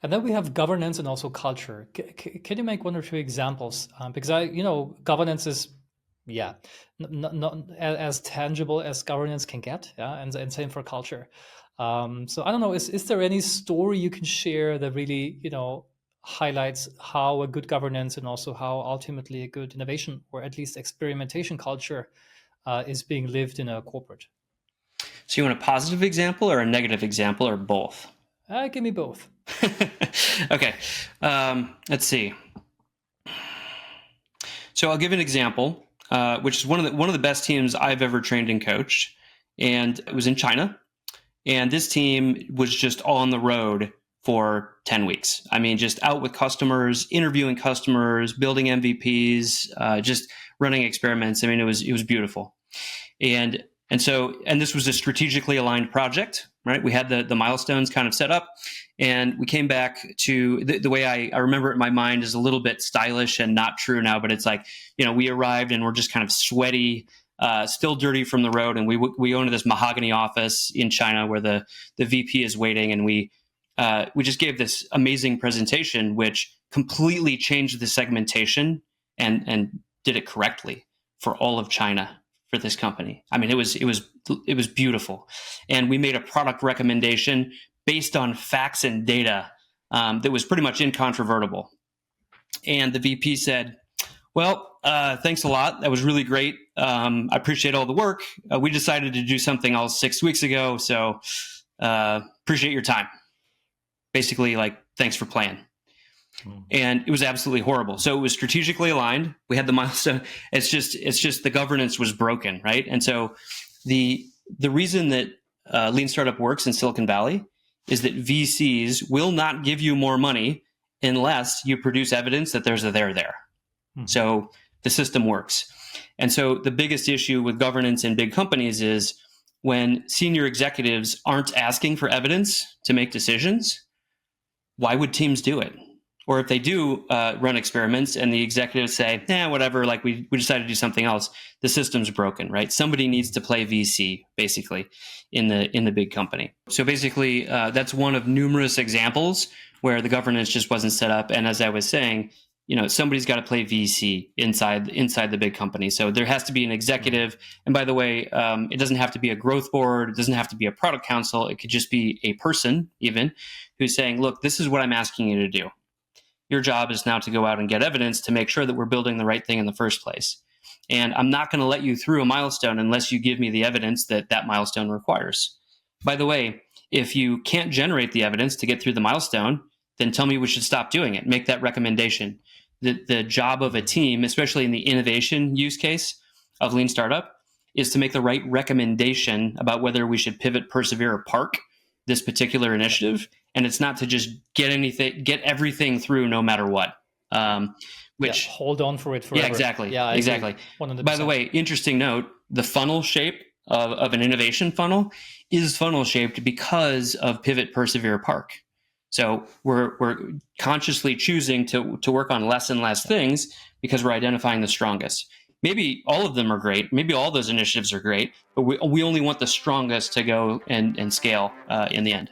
And then we have governance and also culture. Can you make one or two examples? Because governance is, yeah, not as tangible as governance can get. Yeah, and same for culture. So I don't know. Is there any story you can share that really highlights how a good governance and also how ultimately a good innovation or at least experimentation culture is being lived in a corporate? So you want a positive example or a negative example or both? Give me both. Okay. Let's see. So I'll give an example, which is one of the best teams I've ever trained and coached, and it was in China. And this team was just on the road for 10 weeks. I mean, just out with customers, interviewing customers, building MVPs, just running experiments. I mean, it was beautiful. And this was a strategically aligned project, right? We had the milestones kind of set up, and we came back to the way I remember it in my mind is a little bit stylish and not true now, but it's like, we arrived and we're just kind of sweaty, still dirty from the road. And we owned this mahogany office in China where the VP is waiting. And we just gave this amazing presentation, which completely changed the segmentation and did it correctly for all of China for this company. I mean, it was beautiful. And we made a product recommendation based on facts and data that was pretty much incontrovertible. And the VP said, well, thanks a lot. That was really great. I appreciate all the work. We decided to do something else 6 weeks ago, so appreciate your time. Basically, like, thanks for playing. And it was absolutely horrible. So it was strategically aligned. We had the milestone. It's just the governance was broken, right? And so the reason that Lean Startup works in Silicon Valley is that VCs will not give you more money unless you produce evidence that there's a there. So the system works. And so the biggest issue with governance in big companies is when senior executives aren't asking for evidence to make decisions, why would teams do it? Or if they do run experiments and the executives say, whatever, like we decided to do something else, the system's broken, right? Somebody needs to play VC, basically, in the big company. So basically, that's one of numerous examples where the governance just wasn't set up. And as I was saying, somebody's got to play VC inside the big company. So there has to be an executive. And by the way, it doesn't have to be a growth board. It doesn't have to be a product council. It could just be a person even who's saying, look, this is what I'm asking you to do. Your job is now to go out and get evidence to make sure that we're building the right thing in the first place. And I'm not going to let you through a milestone unless you give me the evidence that milestone requires. By the way, if you can't generate the evidence to get through the milestone, then tell me we should stop doing it. Make that recommendation. The job of a team, especially in the innovation use case of Lean Startup, is to make the right recommendation about whether we should pivot, persevere, or park this particular initiative. And it's not to just get everything through no matter what. Hold on for it forever. Yeah, exactly. Yeah, exactly. 100%. By the way, interesting note, the funnel shape of an innovation funnel is funnel shaped because of pivot, persevere, park. So we're consciously choosing to work on less and less things because we're identifying the strongest. Maybe all of them are great. Maybe all those initiatives are great, but we only want the strongest to go and scale in the end.